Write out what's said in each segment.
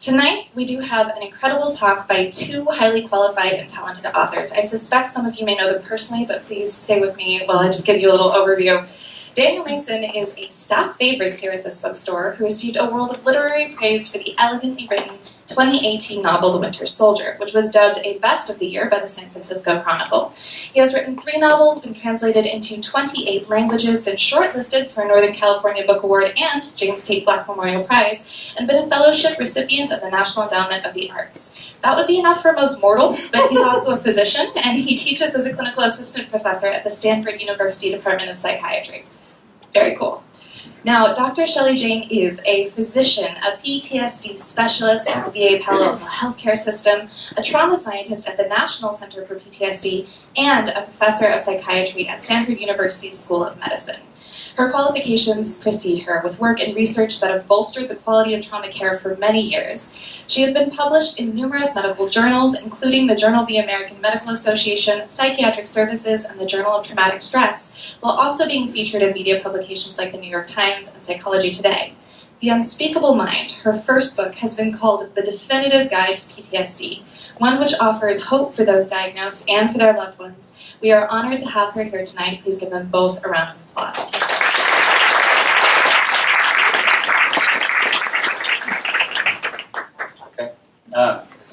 Tonight, we do have an incredible talk by two highly qualified and talented authors. I suspect some of you may know them personally, but please stay with me while I just give you a little overview. Daniel Mason is a staff favorite here at this bookstore who received a world of literary praise for the elegantly written 2018 novel The Winter Soldier, which was dubbed a Best of the Year by the San Francisco Chronicle. He has written 3 novels, been translated into 28 languages, been shortlisted for a Northern California Book Award and James Tate Black Memorial Prize, and been a fellowship recipient of the National Endowment of the Arts. That would be enough for most mortals, but he's also a physician, and he teaches as a clinical assistant professor at the Stanford University Department of Psychiatry. Very cool. Now, Dr. Shaili Jain is a physician, a PTSD specialist in the VA Palo Alto healthcare system, a trauma scientist at the National Center for PTSD, and a professor of psychiatry at Stanford University's School of Medicine. Her qualifications precede her, with work and research that have bolstered the quality of trauma care for many years. She has been published in numerous medical journals, including the Journal of the American Medical Association, Psychiatric Services, and the Journal of Traumatic Stress, while also being featured in media publications like the New York Times and Psychology Today. The Unspeakable Mind, her first book, has been called The Definitive Guide to PTSD, one which offers hope for those diagnosed and for their loved ones. We are honored to have her here tonight. Please give them both a round of applause.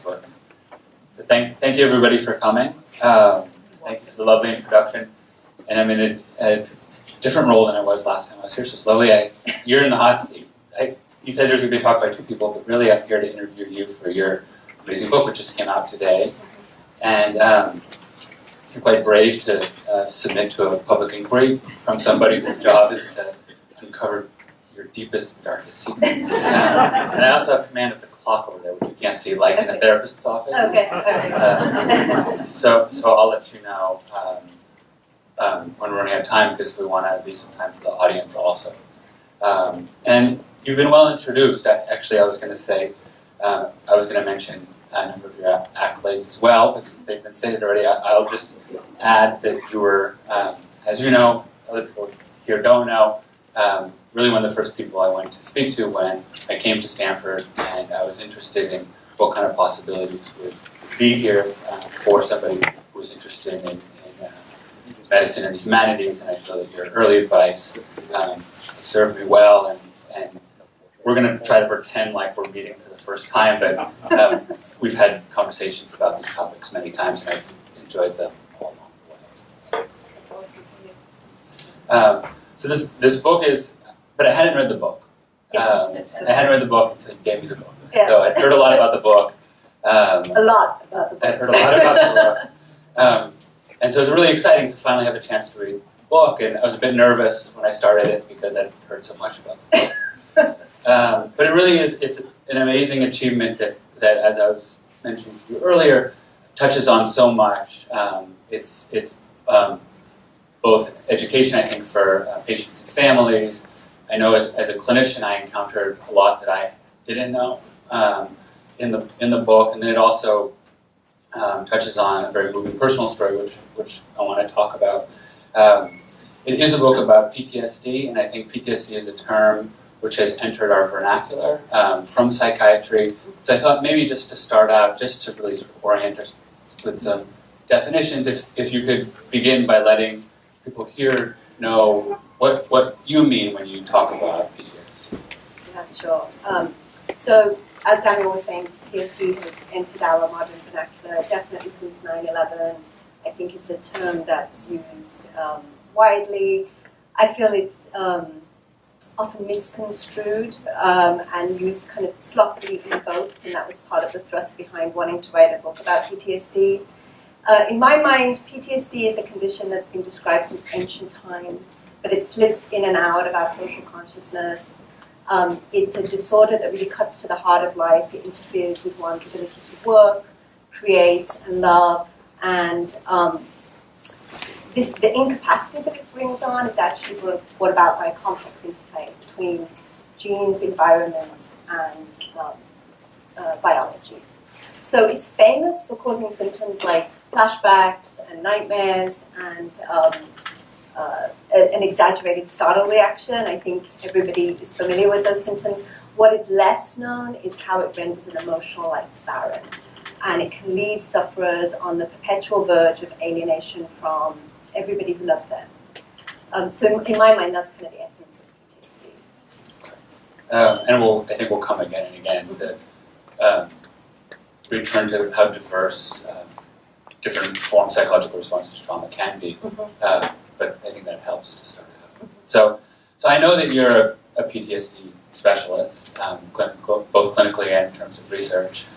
So thank you everybody for coming. Thank you for the lovely introduction. And I'm in a different role than I was last time I was here, so it's lovely. You're in the hot seat. You said there's going to be a talk by 2 people, but really I'm here to interview you for your amazing book, which just came out today. And you're quite brave to submit to a public inquiry from somebody whose job is to uncover your deepest and darkest secrets. And I also have command of the clock over there, which you can't see, like in a therapist's office. Okay. So I'll let you know when we're running out of time, because we want to leave some time for the audience also. And you've been well introduced. Actually, I was going to mention a number of your accolades as well, but since they've been stated already, I'll just add that you were, as you know, other people here don't know, really one of the first people I went to speak to when I came to Stanford, and I was interested in what kind of possibilities would be here for somebody who was interested in medicine and the humanities, and I feel that your early advice served me well, and we're going to try to pretend like we're meeting for the first time, but we've had conversations about these topics many times, and I've enjoyed them all along the way. So this book is, but I hadn't read the book. I hadn't read the book until you gave me the book. Yeah. So I'd heard a lot about the book. A lot about the book. I'd heard a lot about the book. And so it was really exciting to finally have a chance to read the book, and I was a bit nervous when I started it because I'd heard so much about the book. But it really is, it's an amazing achievement that as I was mentioning to you earlier, touches on so much. It's both education, I think, for patients and families. I know as a clinician, I encountered a lot that I didn't know in the book, and then it also touches on a very moving personal story, which I want to talk about. It is a book about PTSD, and I think PTSD is a term which has entered our vernacular from psychiatry. So I thought maybe just to start out, just to really sort of orient us with some definitions, if you could begin by letting people here know what you mean when you talk about PTSD. Yeah, sure. So, as Daniel was saying, PTSD has entered our modern vernacular definitely since 9/11. I think it's a term that's used widely. I feel it's often misconstrued and used kind of sloppily invoked, and that was part of the thrust behind wanting to write a book about PTSD. In my mind, PTSD is a condition that's been described since ancient times, but it slips in and out of our social consciousness. It's a disorder that really cuts to the heart of life. It interferes with one's ability to work, create, and love, and the incapacity that it brings on is actually brought about by a complex interplay between genes, environment, and biology. So it's famous for causing symptoms like flashbacks and nightmares and an exaggerated startle reaction. I think everybody is familiar with those symptoms. What is less known is how it renders an emotional life barren. And it can leave sufferers on the perpetual verge of alienation from everybody who loves them. So in my mind, that's kind of the essence of PTSD. And I think we'll come again and again, the return to how diverse different forms of psychological responses to trauma can be. But I think that helps to start out. So I know that you're a PTSD specialist, both clinically and in terms of research,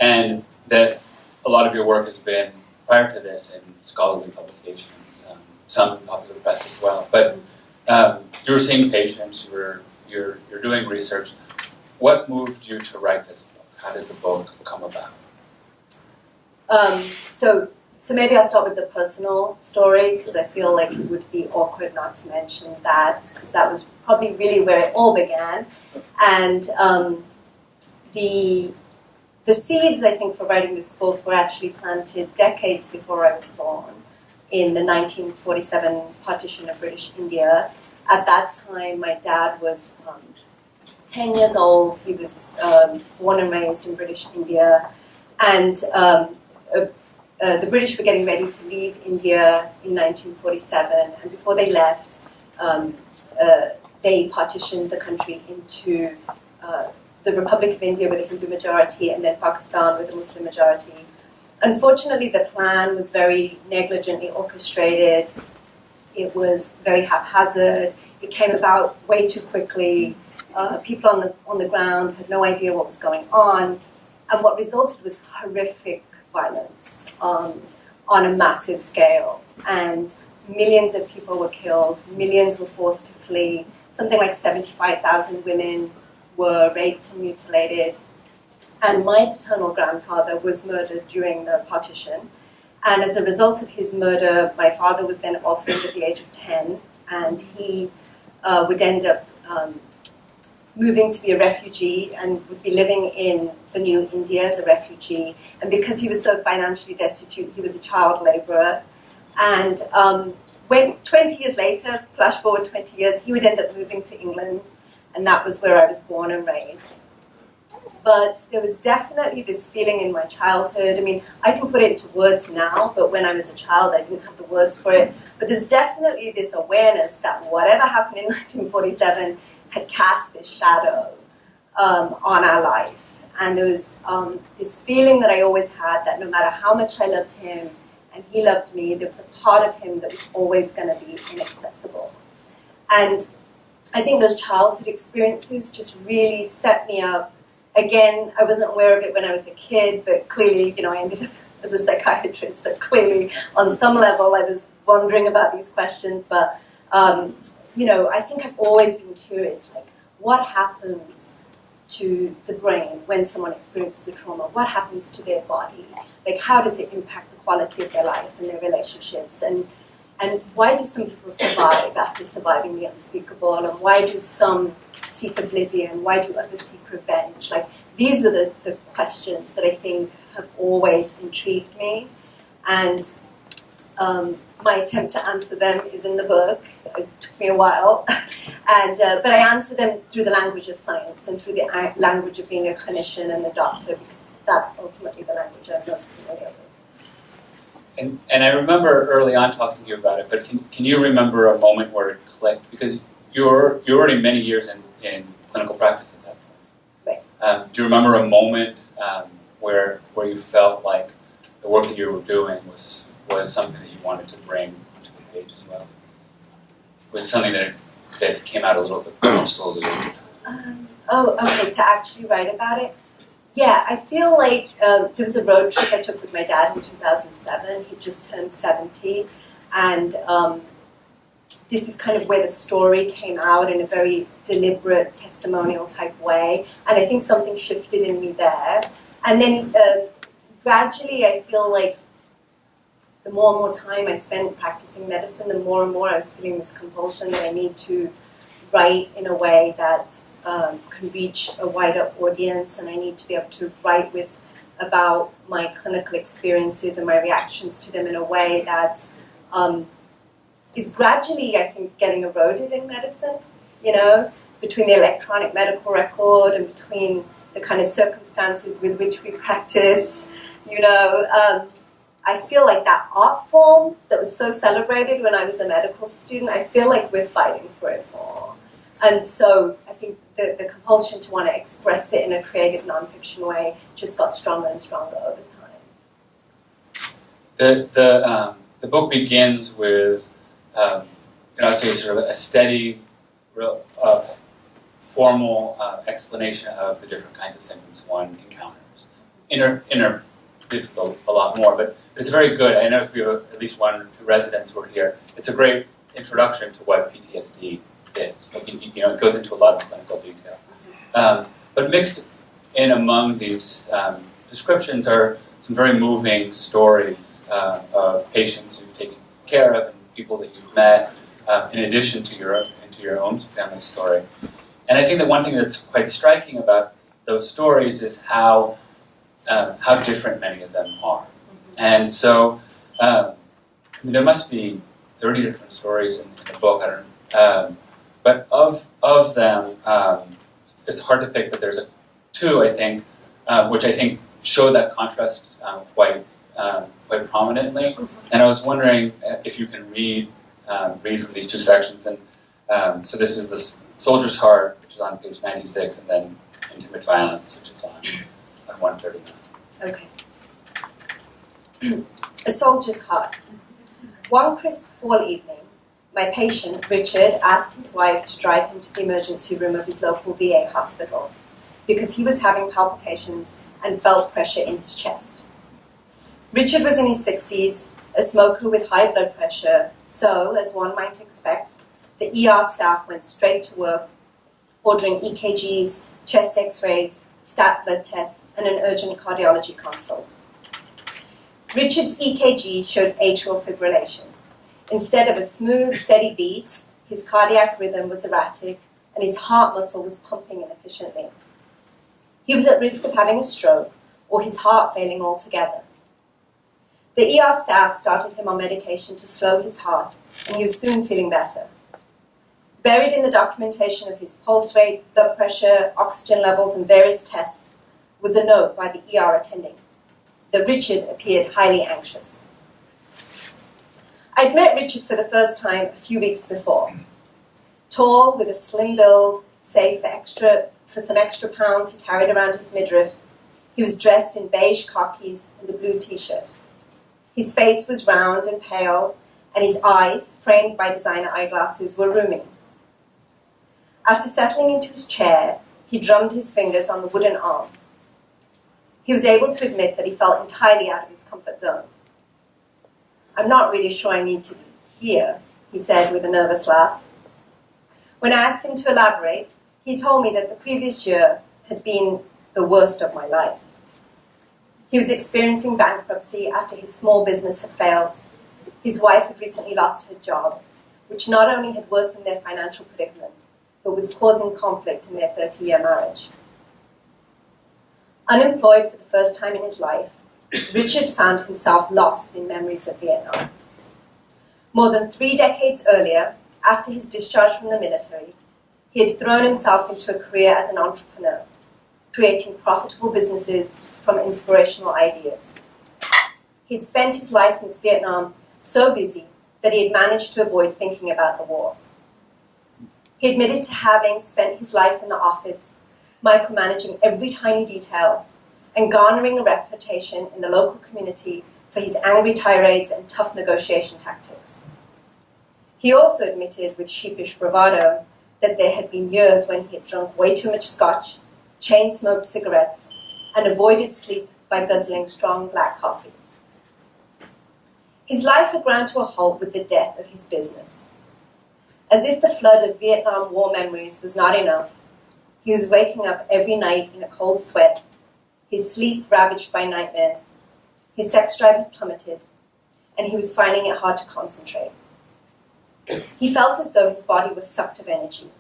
and that a lot of your work has been, prior to this, in scholarly publications, some in popular press as well. But you were seeing patients, you're doing research. What moved you to write this book? How did the book come about? So maybe I'll start with the personal story, because I feel like it would be awkward not to mention that, because that was probably really where it all began. And the seeds, I think, for writing this book were actually planted decades before I was born, in the 1947 partition of British India. At that time, my dad was 10 years old. He was born and raised in British India. And the British were getting ready to leave India in 1947. And before they left, they partitioned the country into the Republic of India with a Hindu majority and then Pakistan with a Muslim majority. Unfortunately, the plan was very negligently orchestrated. It was very haphazard. It came about way too quickly. People on the ground had no idea what was going on. And what resulted was horrific violence on a massive scale. And millions of people were killed. Millions were forced to flee. Something like 75,000 women were raped and mutilated. And my paternal grandfather was murdered during the partition. And as a result of his murder, my father was then orphaned at the age of 10, and he would end up moving to be a refugee and would be living in the new India as a refugee. And because he was so financially destitute, he was a child laborer. And when 20 years later, flash forward 20 years, he would end up moving to England, and that was where I was born and raised. But there was definitely this feeling in my childhood. I mean, I can put it into words now, but when I was a child, I didn't have the words for it. But there's definitely this awareness that whatever happened in 1947 had cast this shadow on our life. And there was this feeling that I always had that no matter how much I loved him and he loved me, there was a part of him that was always going to be inaccessible. And I think those childhood experiences just really set me up. Again, I wasn't aware of it when I was a kid, but clearly, I ended up as a psychiatrist, so clearly on some level I was wondering about these questions. But, I think I've always been curious, like, what happens to the brain when someone experiences a trauma? What happens to their body? Like, how does it impact the quality of their life and their relationships? And why do some people survive after surviving the unspeakable? And why do some seek oblivion? Why do others seek revenge? Like, these were the questions that I think have always intrigued me. And my attempt to answer them is in the book. It took me a while. But I answer them through the language of science and through the language of being a clinician and a doctor, because that's ultimately the language I'm most familiar with. And I remember early on talking to you about it, but can you remember a moment where it clicked? Because you're already many years in clinical practice at that point. Right. Do you remember a moment where you felt like the work that you were doing was something that you wanted to bring to the page as well? Was it something that came out a little bit more slowly? Okay, to actually write about it? Yeah, I feel like there was a road trip I took with my dad in 2007. He just turned 70, and this is kind of where the story came out in a very deliberate, testimonial type way, and I think something shifted in me there. And then gradually I feel like the more and more time I spent practicing medicine, the more and more I was feeling this compulsion that I need to write in a way that can reach a wider audience, and I need to be able to write about my clinical experiences and my reactions to them in a way that is gradually, I think, getting eroded in medicine. between the electronic medical record and between the kind of circumstances with which we practice. I feel like that art form that was so celebrated when I was a medical student, I feel like we're fighting for it more. And so I think the compulsion to want to express it in a creative nonfiction way just got stronger and stronger over time. The book begins with, I'd say sort of a steady, formal explanation of the different kinds of symptoms one encounters. Inner a lot more, but it's very good. I noticed we have at least 1 or 2 residents who are here. It's a great introduction to what PTSD is. Like, it goes into a lot of clinical detail. But mixed in among these descriptions are some very moving stories of patients you've taken care of and people that you've met, in addition to your own family story. And I think that one thing that's quite striking about those stories is how different many of them are. And so there must be 30 different stories in the book. I don't know. But of them, it's hard to pick, but there's 2, I think, which I think show that contrast quite prominently. And I was wondering if you can read from these 2 sections. And so this is the Soldier's Heart, which is on page 96, and then Intimate Violence, which is on 139. Okay. A Soldier's Heart. One crisp fall evening, my patient, Richard, asked his wife to drive him to the emergency room of his local VA hospital because he was having palpitations and felt pressure in his chest. Richard was in his 60s, a smoker with high blood pressure, so, as one might expect, the ER staff went straight to work, ordering EKGs, chest x-rays, stat blood tests, and an urgent cardiology consult. Richard's EKG showed atrial fibrillation. Instead of a smooth, steady beat, his cardiac rhythm was erratic, and his heart muscle was pumping inefficiently. He was at risk of having a stroke or his heart failing altogether. The ER staff started him on medication to slow his heart, and he was soon feeling better. Buried in the documentation of his pulse rate, blood pressure, oxygen levels, and various tests was a note by the ER attending that Richard appeared highly anxious. I'd met Richard for the first time a few weeks before. Tall, with a slim build, save for some extra pounds he carried around his midriff, he was dressed in beige khakis and a blue t-shirt. His face was round and pale, and his eyes, framed by designer eyeglasses, were roomy. After settling into his chair, he drummed his fingers on the wooden arm. He was able to admit that he felt entirely out of his comfort zone. "I'm not really sure I need to be here," he said with a nervous laugh. When I asked him to elaborate, he told me that the previous year had been the worst of my life. He was experiencing bankruptcy after his small business had failed. His wife had recently lost her job, which not only had worsened their financial predicament, but was causing conflict in their 30-year marriage. Unemployed for the first time in his life, Richard found himself lost in memories of Vietnam. More than 3 decades earlier, after his discharge from the military, he had thrown himself into a career as an entrepreneur, creating profitable businesses from inspirational ideas. He had spent his life since Vietnam so busy that he had managed to avoid thinking about the war. He admitted to having spent his life in the office, micromanaging every tiny detail and garnering a reputation in the local community for his angry tirades and tough negotiation tactics. He also admitted with sheepish bravado that there had been years when he had drunk way too much scotch, chain-smoked cigarettes, and avoided sleep by guzzling strong black coffee. His life had ground to a halt with the death of his business. As if the flood of Vietnam War memories was not enough, he was waking up every night in a cold sweat, his sleep ravaged by nightmares, his sex drive had plummeted, and he was finding it hard to concentrate. He felt as though his body was sucked of energy.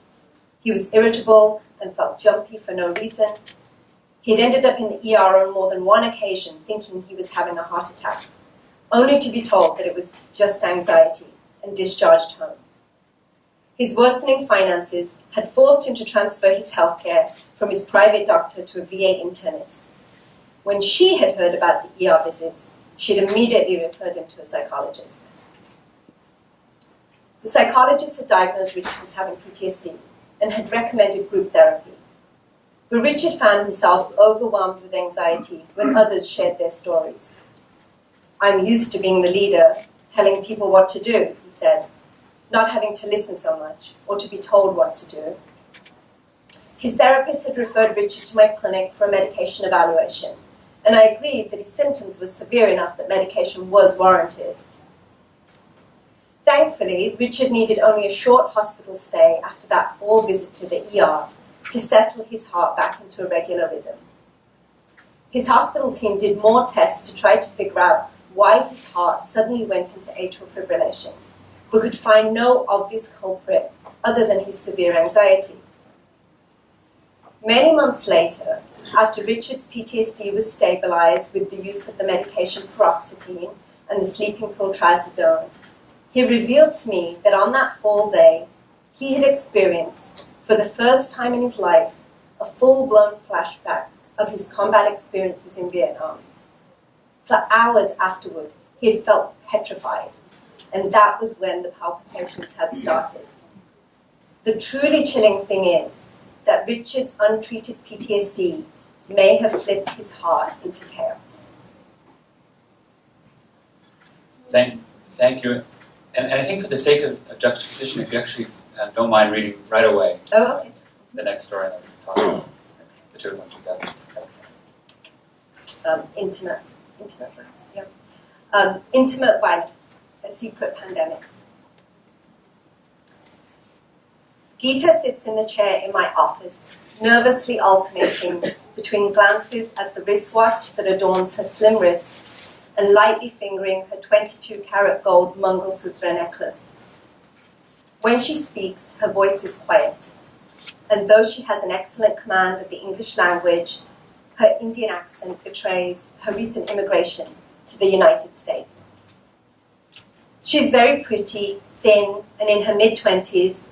He was irritable and felt jumpy for no reason. He had ended up in the ER on more than one occasion thinking he was having a heart attack, only to be told that it was just anxiety and discharged home. His worsening finances had forced him to transfer his healthcare from his private doctor to a VA internist. When she had heard about the ER visits, she had immediately referred him to a psychologist. The psychologist had diagnosed Richard as having PTSD and had recommended group therapy. But Richard found himself overwhelmed with anxiety when others shared their stories. "I'm used to being the leader, telling people what to do," he said, "not having to listen so much or to be told what to do." His therapist had referred Richard to my clinic for a medication evaluation, and I agreed that his symptoms were severe enough that medication was warranted. Thankfully, Richard needed only a short hospital stay after that fall visit to the ER to settle his heart back into a regular rhythm. His hospital team did more tests to try to figure out why his heart suddenly went into atrial fibrillation, but could find no obvious culprit other than his severe anxiety. Many months later, after Richard's PTSD was stabilized with the use of the medication paroxetine and the sleeping pill trazodone, he revealed to me that on that fall day, he had experienced, for the first time in his life, a full-blown flashback of his combat experiences in Vietnam. For hours afterward, he had felt petrified, and that was when the palpitations had started. The truly chilling thing is that Richard's untreated PTSD may have flipped his heart into chaos. Thank you. And I think for the sake of juxtaposition, if you actually don't mind reading right away the next story that we're talking about, the two of them together. Intimate violence, a secret pandemic. Geeta sits in the chair in my office, nervously alternating between glances at the wristwatch that adorns her slim wrist and lightly fingering her 22-karat gold Mangalsutra necklace. When she speaks, her voice is quiet, and though she has an excellent command of the English language, her Indian accent betrays her recent immigration to the United States. She is very pretty, thin, and in her mid-20s,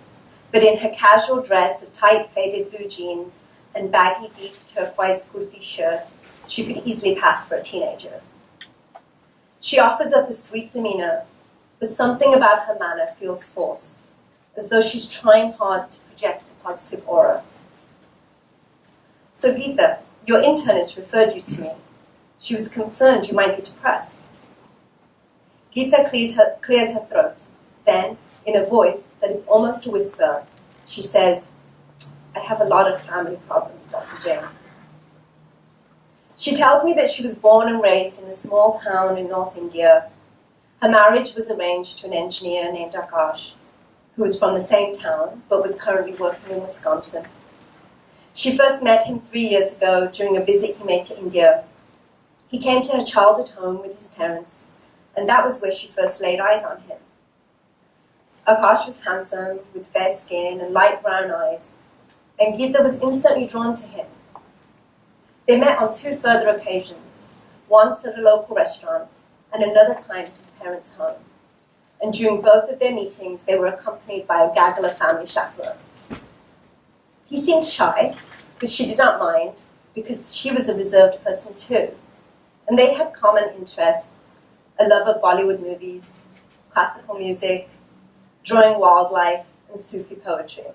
but in her casual dress of tight faded blue jeans and baggy deep turquoise kurti shirt, she could easily pass for a teenager. She offers up a sweet demeanor, but something about her manner feels forced, as though she's trying hard to project a positive aura. "So Geeta, your internist referred you to me. She was concerned you might be depressed." Geeta clears her throat. Then, in a voice that is almost a whisper, she says, "I have a lot of family problems, Dr. Jain." She tells me that she was born and raised in a small town in North India. Her marriage was arranged to an engineer named Akash, who was from the same town but was currently working in Wisconsin. She first met him 3 years ago during a visit he made to India. He came to her childhood home with his parents, and that was where she first laid eyes on him. Akash was handsome, with fair skin and light brown eyes, and Geeta was instantly drawn to him. They met on 2 further occasions, once at a local restaurant and another time at his parents' home. And during both of their meetings, they were accompanied by a gaggle of family chaperones. He seemed shy, but she did not mind, because she was a reserved person too. And they had common interests, a love of Bollywood movies, classical music, drawing wildlife, and Sufi poetry.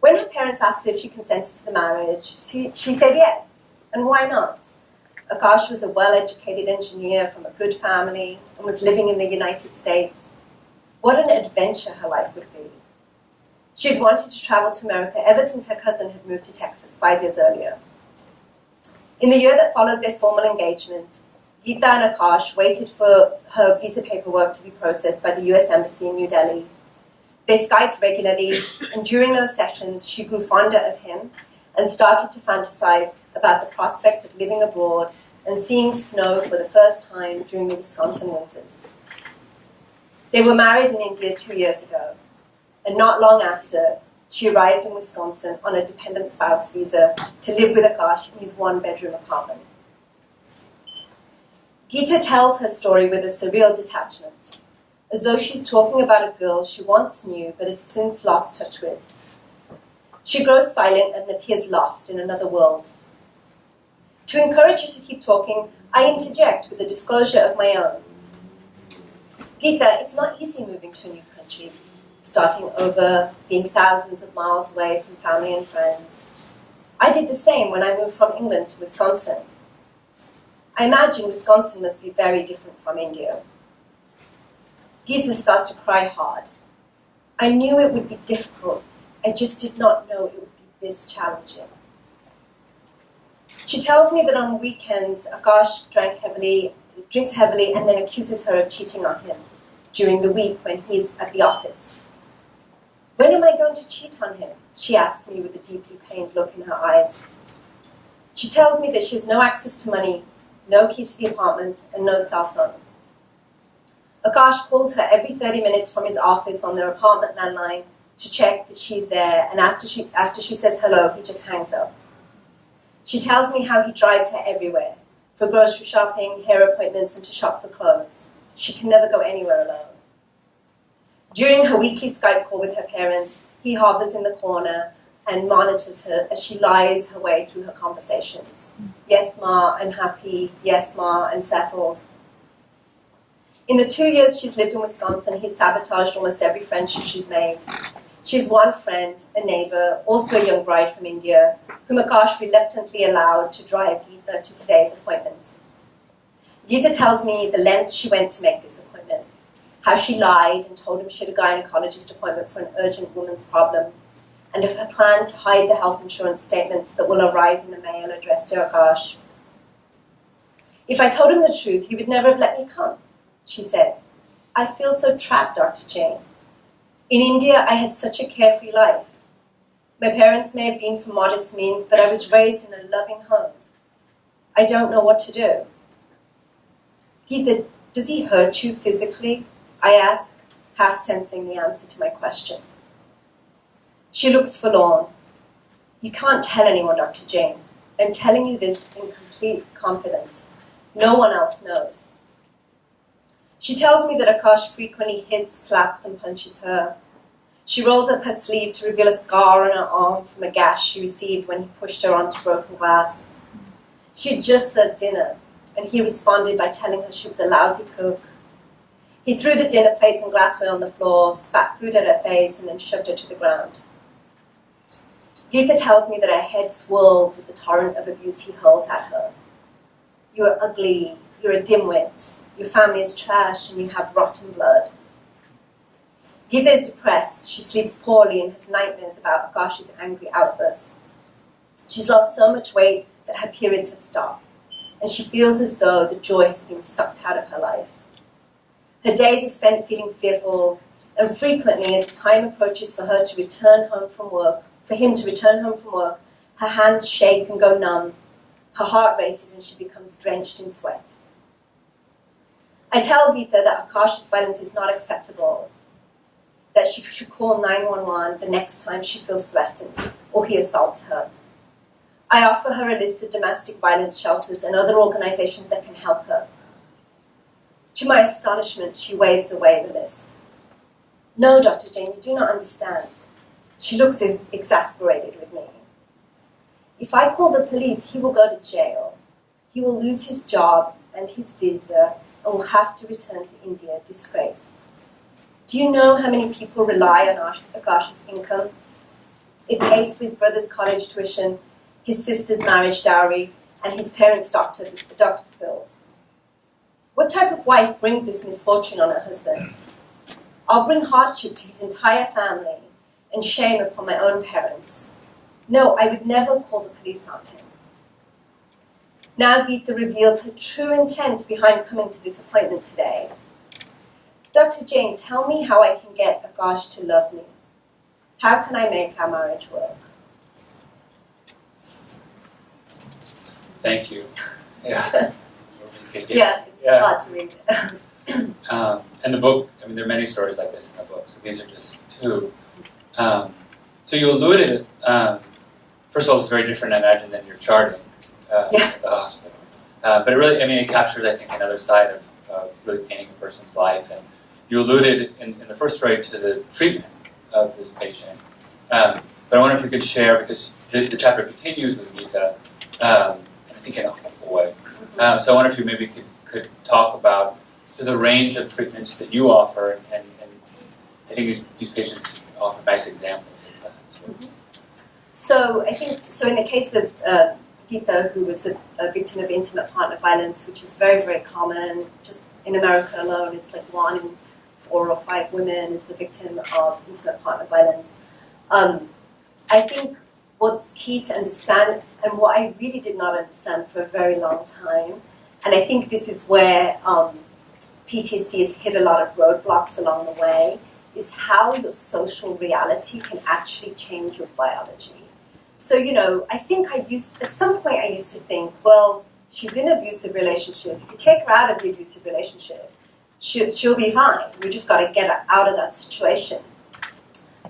When her parents asked if she consented to the marriage, she said yes, and why not? Akash was a well-educated engineer from a good family and was living in the United States. What an adventure her life would be. She had wanted to travel to America ever since her cousin had moved to Texas 5 years earlier. In the year that followed their formal engagement, Geeta and Akash waited for her visa paperwork to be processed by the US Embassy in New Delhi. They Skyped regularly, and during those sessions, she grew fonder of him and started to fantasize about the prospect of living abroad and seeing snow for the first time during the Wisconsin winters. They were married in India 2 years ago, and not long after, she arrived in Wisconsin on a dependent spouse visa to live with Akash in his 1-bedroom apartment. Geeta tells her story with a surreal detachment, as though she's talking about a girl she once knew but has since lost touch with. She grows silent and appears lost in another world. To encourage her to keep talking, I interject with a disclosure of my own. Geeta, it's not easy moving to a new country, starting over, being thousands of miles away from family and friends. I did the same when I moved from England to Wisconsin. I imagine Wisconsin must be very different from India. Geeta starts to cry hard. I knew it would be difficult. I just did not know it would be this challenging. She tells me that on weekends, Akash drinks heavily and then accuses her of cheating on him during the week when he's at the office. When am I going to cheat on him? She asks me with a deeply pained look in her eyes. She tells me that she has no access to money, no key to the apartment, and no cell phone. Akash calls her every 30 minutes from his office on their apartment landline to check that she's there, and after she says hello, he just hangs up. She tells me how he drives her everywhere, for grocery shopping, hair appointments, and to shop for clothes. She can never go anywhere alone. During her weekly Skype call with her parents, he hovers in the corner and monitors her as she lies her way through her conversations. Yes, Ma, I'm happy. Yes, Ma, I'm settled. In the 2 years she's lived in Wisconsin, he's sabotaged almost every friendship she's made. She has one friend, a neighbor, also a young bride from India, whom Akash reluctantly allowed to drive Geeta to today's appointment. Geeta tells me the lengths she went to make this appointment, how she lied and told him she had a gynecologist appointment for an urgent woman's problem, and of her plan to hide the health insurance statements that will arrive in the mail addressed to Akash. If I told him the truth, he would never have let me come, she says. I feel so trapped, Dr. Jain. In India, I had such a carefree life. My parents may have been from modest means, but I was raised in a loving home. I don't know what to do. Geeta, does he hurt you physically? I ask, half sensing the answer to my question. She looks forlorn. You can't tell anyone, Dr. Jain. I'm telling you this in complete confidence. No one else knows. She tells me that Akash frequently hits, slaps, and punches her. She rolls up her sleeve to reveal a scar on her arm from a gash she received when he pushed her onto broken glass. She had just served dinner, and he responded by telling her she was a lousy cook. He threw the dinner plates and glassware on the floor, spat food at her face, and then shoved her to the ground. Geeta tells me that her head swirls with the torrent of abuse he hurls at her. You're ugly, you're a dimwit, your family is trash, and you have rotten blood. Geeta is depressed, she sleeps poorly and has nightmares about Akash's angry outbursts. She's lost so much weight that her periods have stopped, and she feels as though the joy has been sucked out of her life. Her days are spent feeling fearful, and frequently as the time approaches for him to return home from work, her hands shake and go numb, her heart races and she becomes drenched in sweat. I tell Geeta that Akash's violence is not acceptable, that she should call 911 the next time she feels threatened or he assaults her. I offer her a list of domestic violence shelters and other organizations that can help her. To my astonishment, she waves away the list. No, Dr. Jain, you do not understand. She looks exasperated with me. If I call the police, he will go to jail. He will lose his job and his visa and will have to return to India disgraced. Do you know how many people rely on Akash's income? It pays for his brother's college tuition, his sister's marriage dowry, and his parents' doctor's bills. What type of wife brings this misfortune on her husband? I'll bring hardship to his entire family and shame upon my own parents. No, I would never call the police on him. Now Geeta reveals her true intent behind coming to this appointment today. Dr. Jain, tell me how I can get Akash to love me. How can I make our marriage work? Thank you. Yeah. Yeah, it's hard to read. And the book, I mean, there are many stories like this in the book, so these are just two. So you alluded, first of all, it's very different, I imagine, than your charting at the hospital. But it really, I mean, it captures, I think, another side of really painting a person's life. And you alluded in the first story to the treatment of this patient. But I wonder if you could share, because the chapter continues with Gita, I think in a hopeful way. So I wonder if you maybe could talk about the range of treatments that you offer, and I think these patients offer nice examples of that. So I think, in the case of Gita, who was a victim of intimate partner violence, which is very, very common, just in America alone, it's like 1 in 4 or 5 women is the victim of intimate partner violence. I think what's key to understand, and what I really did not understand for a very long time, and I think this is where PTSD has hit a lot of roadblocks along the way, is how your social reality can actually change your biology. So, I think at some point I used to think, well, she's in an abusive relationship. If you take her out of the abusive relationship, she'll be fine. We just got to get her out of that situation.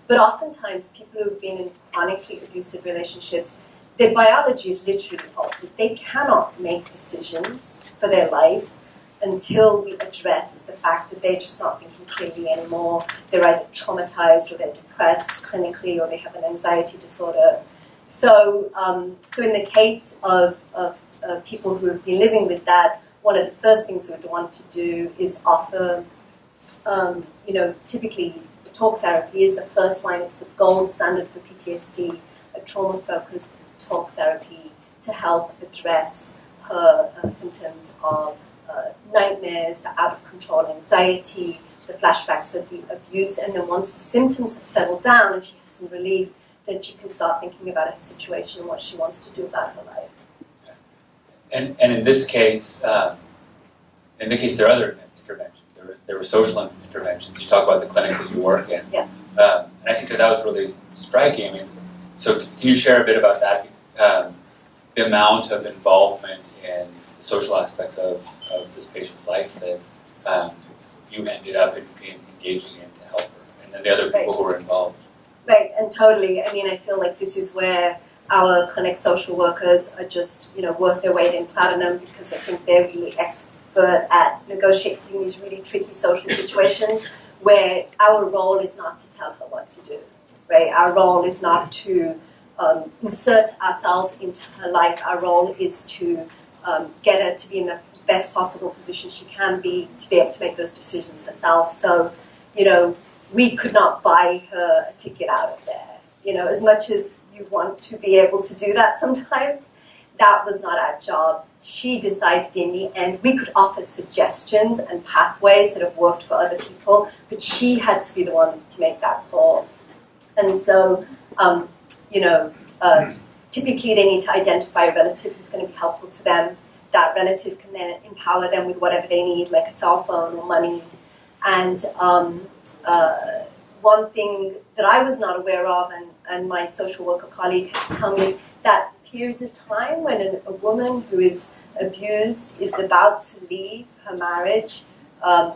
But oftentimes, people who've been in chronically abusive relationships, their biology is literally altered. They cannot make decisions for their life until we address the fact that they're just not thinking clearly anymore. They're either traumatized, or they're depressed clinically, or they have an anxiety disorder. So in the case of people who have been living with that, one of the first things we would want to do is offer, typically talk therapy is the first line. It's the gold standard for PTSD, a trauma-focused talk therapy to help address her symptoms of nightmares, the out-of-control anxiety, the flashbacks of the abuse, and then once the symptoms have settled down and she has some relief, then she can start thinking about her situation and what she wants to do about her life. And in this case, there are other interventions. There were social interventions. You talk about the clinic that you work in. Yeah. And I think that was really striking. I mean, so can you share a bit about that? The amount of involvement in the social aspects of this patient's life that you ended up engaging in to help her, and then the other people who were involved. Right, and totally. I mean, I feel like this is where our clinic social workers are just, worth their weight in platinum, because I think they're really expert at negotiating these really tricky social situations where our role is not to tell her what to do, right? Our role is not to insert ourselves into her life. Our role is to get her to be in the best possible position she can be to be able to make those decisions herself. So, we could not buy her a ticket out of there. As much as you want to be able to do that sometimes, that was not our job. She decided in the end. We could offer suggestions and pathways that have worked for other people, but she had to be the one to make that call. And so, typically they need to identify a relative who's going to be helpful to them. That relative can then empower them with whatever they need, like a cell phone or money. And one thing that I was not aware of, and my social worker colleague had to tell me, that periods of time when a woman who is abused is about to leave her marriage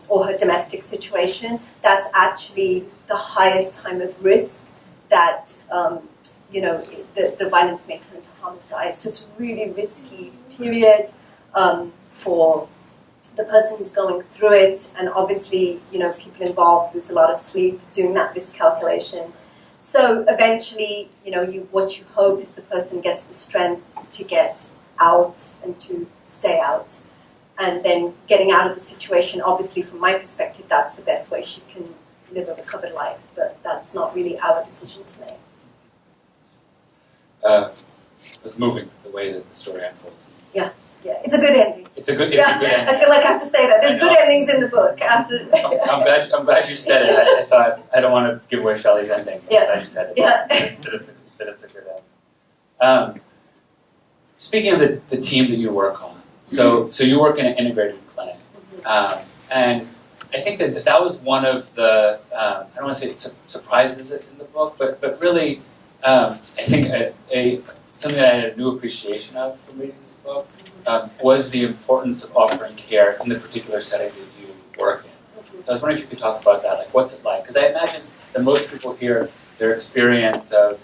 or her domestic situation, that's actually the highest time of risk that the violence may turn to homicide. So it's a really risky period for the person who's going through it, and obviously, people involved lose a lot of sleep doing that risk calculation. So eventually, what you hope is the person gets the strength to get out and to stay out. And then getting out of the situation, obviously, from my perspective, that's the best way she can live a recovered life. But that's not really our decision to make. It's moving the way that the story unfolds. Yeah, it's a good ending. It's a good ending. I feel like I have to say that. There's good endings in the book. I'm glad you said it. I thought, I don't want to give away Shaile's ending. I'm glad you said it. Yeah. That it's a good ending. Speaking of the team that you work on, so you work in an integrated clinic, and I think that was one of the, I don't want to say surprises in the book, but really, I think something that I had a new appreciation of from reading this book was the importance of offering care in the particular setting that you work in. So I was wondering if you could talk about that, like what's it like? Because I imagine that most people hear their experience of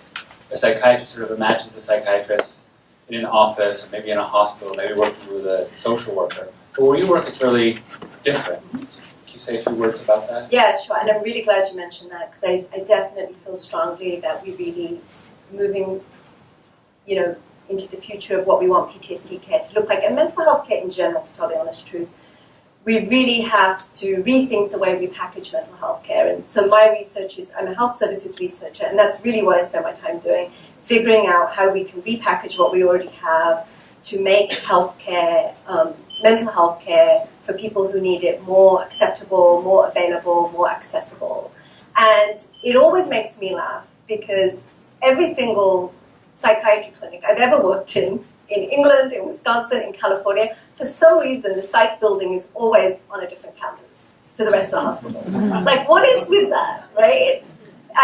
a psychiatrist sort of imagines a psychiatrist in an office, or maybe in a hospital, maybe working with a social worker. But where you work, it's really different. So you say a few words about that? Yeah, sure. And I'm really glad you mentioned that, because I definitely feel strongly that we're really moving, into the future of what we want PTSD care to look like, and mental health care in general, to tell the honest truth. We really have to rethink the way we package mental health care. And so my research is, I'm a health services researcher, and that's really what I spend my time doing, figuring out how we can repackage what we already have to make healthcare, mental health care for people who need it more acceptable, more available, more accessible. And it always makes me laugh, because every single psychiatry clinic I've ever worked in England, in Wisconsin, in California, for some reason the psych building is always on a different campus to the rest of the hospital. Like, what is with that, right?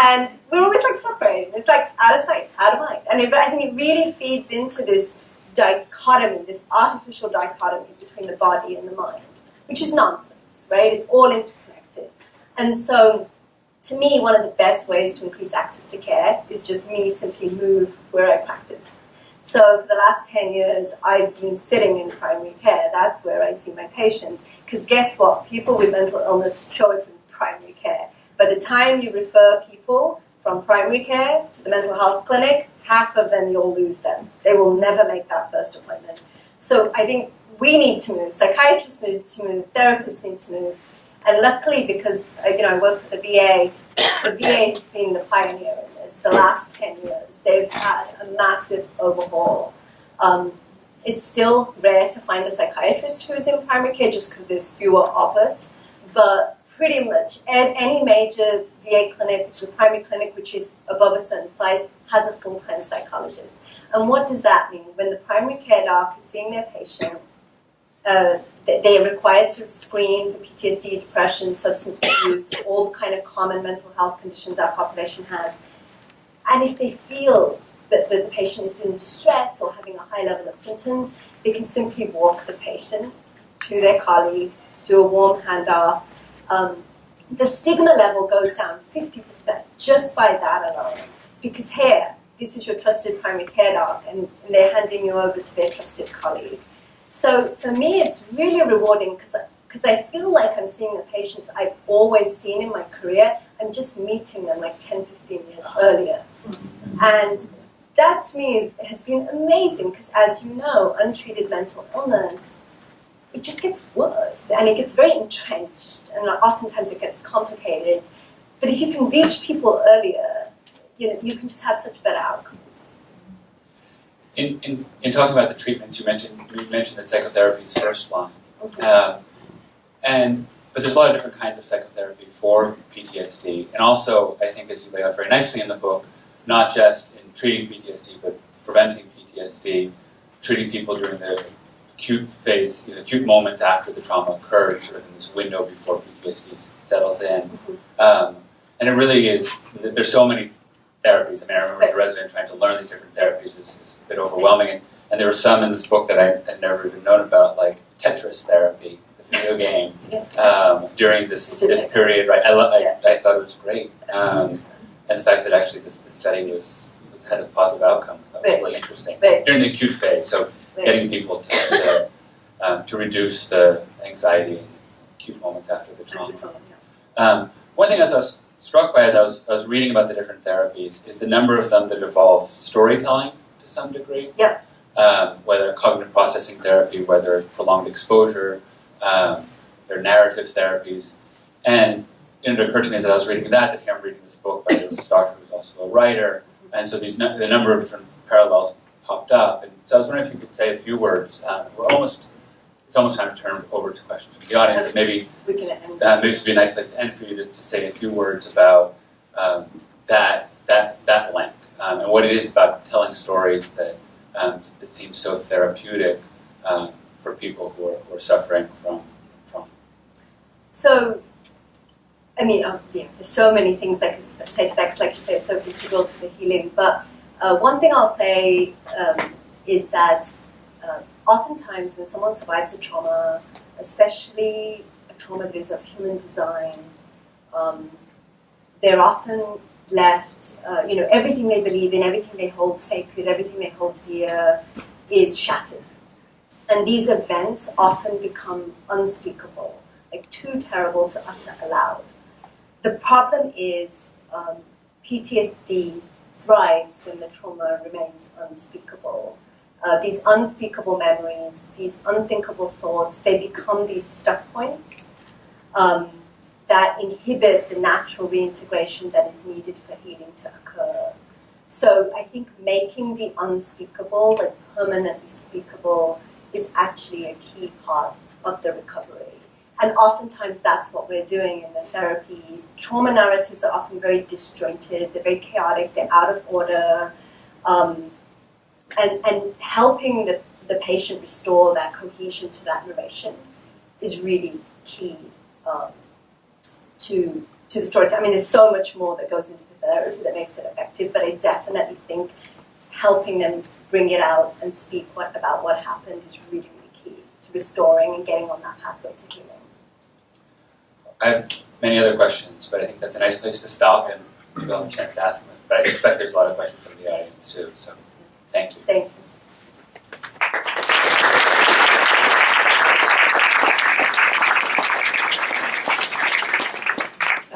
And we're always like separating. It's like out of sight, out of mind. And I think it really feeds into this dichotomy, this artificial dichotomy between the body and the mind, which is nonsense, right? It's all interconnected. And so, to me, one of the best ways to increase access to care is just me simply move where I practice. So for the last 10 years, I've been sitting in primary care. That's where I see my patients. Because guess what? People with mental illness show up in primary care. By the time you refer people from primary care to the mental health clinic, half of them, you'll lose them. They will never make that first appointment. So I think we need to move. Psychiatrists need to move. Therapists need to move. And luckily, because I work for the VA has been the pioneer in this. The last 10 years, they've had a massive overhaul. It's still rare to find a psychiatrist who is in primary care just because there's fewer of us. But pretty much any major VA clinic, which is a primary clinic, which is above a certain size, has a full-time psychologist. And what does that mean? When the primary care doc is seeing their patient, they are required to screen for PTSD, depression, substance abuse, all the kind of common mental health conditions our population has. And if they feel that the patient is in distress or having a high level of symptoms, they can simply walk the patient to their colleague, do a warm handoff. The stigma level goes down 50% just by that alone. Because here, this is your trusted primary care doc, and they're handing you over to their trusted colleague. So for me, it's really rewarding because I feel like I'm seeing the patients I've always seen in my career. I'm just meeting them like 10, 15 years earlier. And that to me has been amazing because, as you know, untreated mental illness, it just gets worse and it gets very entrenched and oftentimes it gets complicated. But if you can reach people earlier, you can just have such better outcomes. In talking about the treatments, you mentioned that psychotherapy is first line. But there's a lot of different kinds of psychotherapy for PTSD. And also, I think, as you lay out very nicely in the book, not just in treating PTSD, but preventing PTSD, treating people during the acute phase, acute moments after the trauma occurred, sort of in this window before PTSD settles in. And it really is, there's so many therapies. I remember as a resident trying to learn these different therapies is a bit overwhelming. And there were some in this book that I had never even known about, like Tetris therapy, the video game, during this period. Right, I thought it was great. And the fact that actually this study had a positive outcome, I thought was really interesting. During the acute phase, so getting people to reduce the anxiety in acute moments after the trauma. One thing I was struck by as I was reading about the different therapies is the number of them that involve storytelling to some degree. Whether cognitive processing therapy, whether it's prolonged exposure, they're narrative therapies. And it occurred to me as I was reading that here I'm reading this book by this doctor who's also a writer. And so the number of different parallels popped up. And so I was wondering if you could say a few words. It's almost time to turn over to questions from the audience, but maybe this would be a nice place to end for you to say a few words about that link and what it is about telling stories that seems so therapeutic for people who are suffering from trauma. So, there's so many things I could say to that, because like you say, it's so integral to the healing. But one thing I'll say is that oftentimes when someone survives a trauma, especially a trauma that is of human design, they're often left, everything they believe in, everything they hold sacred, everything they hold dear is shattered. And these events often become unspeakable. like too terrible to utter aloud. The problem is PTSD thrives when the trauma remains unspeakable. These unspeakable memories, these unthinkable thoughts, they become these stuck points that inhibit the natural reintegration that is needed for healing to occur. So I think making the unspeakable, like permanently speakable, is actually a key part of the recovery. And oftentimes that's what we're doing in the therapy. Trauma narratives are often very disjointed, they're very chaotic, they're out of order. And helping the patient restore that cohesion to that narration is really key to the story. I mean, there's so much more that goes into the therapy that makes it effective, but I definitely think helping them bring it out and speak about what happened is really, really key to restoring and getting on that pathway to healing. I have many other questions, but I think that's a nice place to stop, and we'll have a chance to ask them. But I suspect there's a lot of questions from the audience too, so thank you. Thank you.